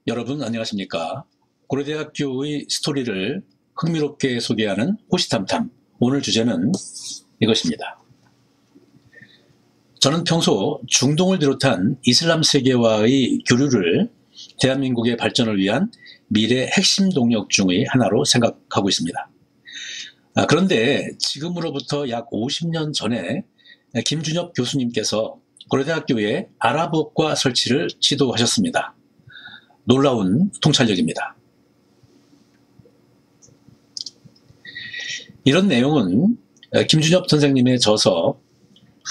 여러분 안녕하십니까? 고려대학교의 스토리를 흥미롭게 소개하는 호시탐탐. 오늘 주제는 이것입니다. 저는 평소 중동을 비롯한 이슬람 세계와의 교류를 대한민국의 발전을 위한 미래 핵심 동력 중의 하나로 생각하고 있습니다. 그런데 지금으로부터 약 50년 전에 김준엽 교수님께서 고려대학교에 아랍어과 설치를 시도하셨습니다. 놀라운 통찰력입니다. 이런 내용은 김준엽 선생님의 저서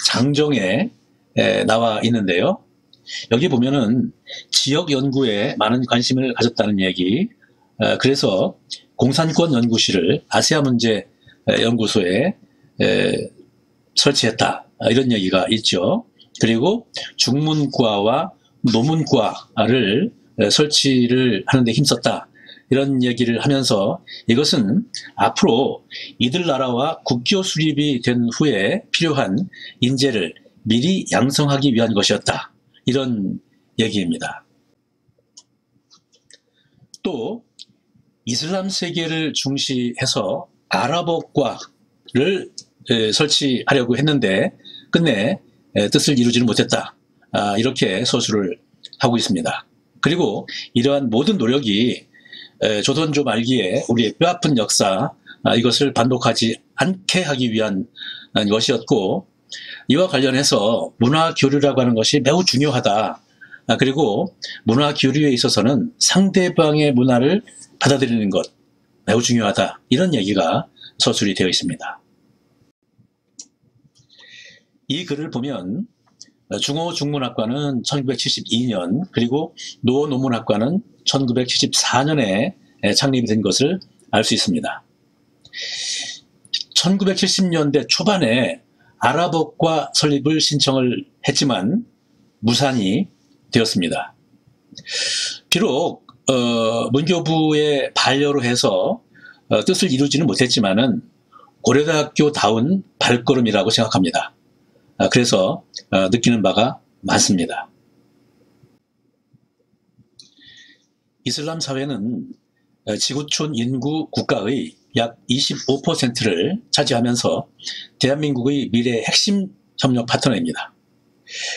장정에 나와 있는데요. 여기 보면은 지역 연구에 많은 관심을 가졌다는 얘기, 그래서 공산권 연구실을 아시아 문제 연구소에 설치했다, 이런 얘기가 있죠. 그리고 중문과와 노문과를 설치를 하는데 힘썼다, 이런 얘기를 하면서 이것은 앞으로 이들 나라와 국교 수립이 된 후에 필요한 인재를 미리 양성하기 위한 것이었다, 이런 얘기입니다. 또 이슬람 세계를 중시해서 아랍어과를 설치하려고 했는데 끝내 뜻을 이루지는 못했다, 이렇게 서술을 하고 있습니다. 그리고 이러한 모든 노력이 조선조 말기에 우리의 뼈아픈 역사, 이것을 반복하지 않게 하기 위한 것이었고, 이와 관련해서 문화교류라고 하는 것이 매우 중요하다. 그리고 문화교류에 있어서는 상대방의 문화를 받아들이는 것 매우 중요하다, 이런 얘기가 서술이 되어 있습니다. 이 글을 보면 중어중문학과는 1972년, 그리고 노어노문학과는 1974년에 창립이 된 것을 알 수 있습니다. 1970년대 초반에 아랍어과 설립을 신청을 했지만 무산이 되었습니다. 비록 문교부의 반려로 해서 뜻을 이루지는 못했지만은 고려대학교다운 발걸음이라고 생각합니다. 그래서 느끼는 바가 많습니다. 이슬람 사회는 지구촌 인구 국가의 약 25%를 차지하면서 대한민국의 미래 핵심 협력 파트너입니다.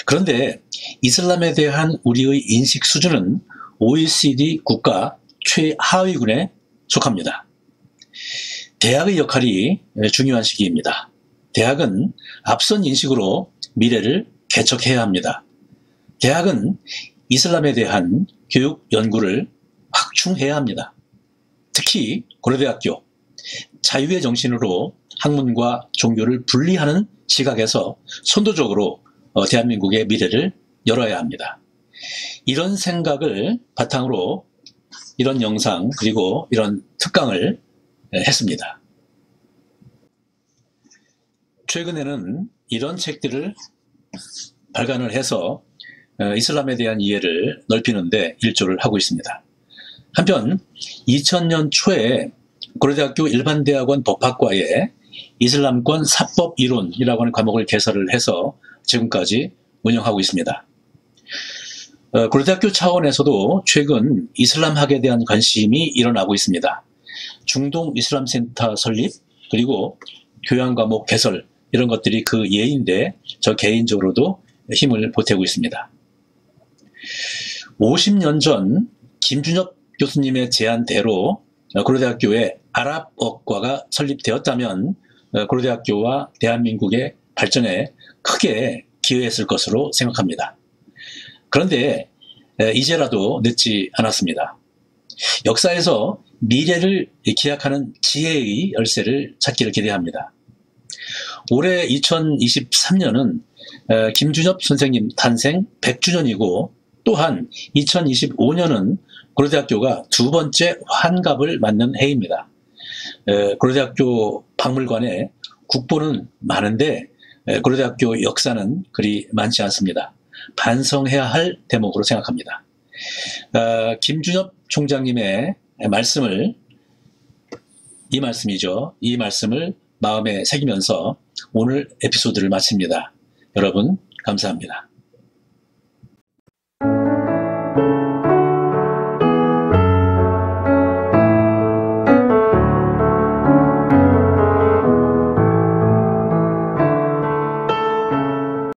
그런데 이슬람에 대한 우리의 인식 수준은 OECD 국가 최하위군에 속합니다. 대학의 역할이 중요한 시기입니다. 대학은 앞선 인식으로 미래를 개척해야 합니다. 대학은 이슬람에 대한 교육 연구를 확충해야 합니다. 특히 고려대학교, 자유의 정신으로 학문과 종교를 분리하는 시각에서 선도적으로 대한민국의 미래를 열어야 합니다. 이런 생각을 바탕으로 이런 영상, 그리고 이런 특강을 했습니다. 최근에는 이런 책들을 발간을 해서 이슬람에 대한 이해를 넓히는데 일조를 하고 있습니다. 한편 2000년 초에 고려대학교 일반대학원 법학과에 이슬람권 사법 이론이라고 하는 과목을 개설을 해서 지금까지 운영하고 있습니다. 고려대학교 차원에서도 최근 이슬람학에 대한 관심이 일어나고 있습니다. 중동 이슬람센터 설립, 그리고 교양 과목 개설, 이런 것들이 그 예인데 저 개인적으로도 힘을 보태고 있습니다. 50년 전 김준엽 교수님의 제안대로 고려대학교에 아랍어과가 설립되었다면 고려대학교와 대한민국의 발전에 크게 기여했을 것으로 생각합니다. 그런데 이제라도 늦지 않았습니다. 역사에서 미래를 기약하는 지혜의 열쇠를 찾기를 기대합니다. 올해 2023년은 김준엽 선생님 탄생 100주년이고 또한 2025년은 고려대학교가 두 번째 환갑을 맞는 해입니다. 고려대학교 박물관에 국보는 많은데 고려대학교 역사는 그리 많지 않습니다. 반성해야 할 대목으로 생각합니다. 김준엽 총장님의 말씀을, 이 말씀을 마음에 새기면서 오늘 에피소드를 마칩니다. 여러분 감사합니다.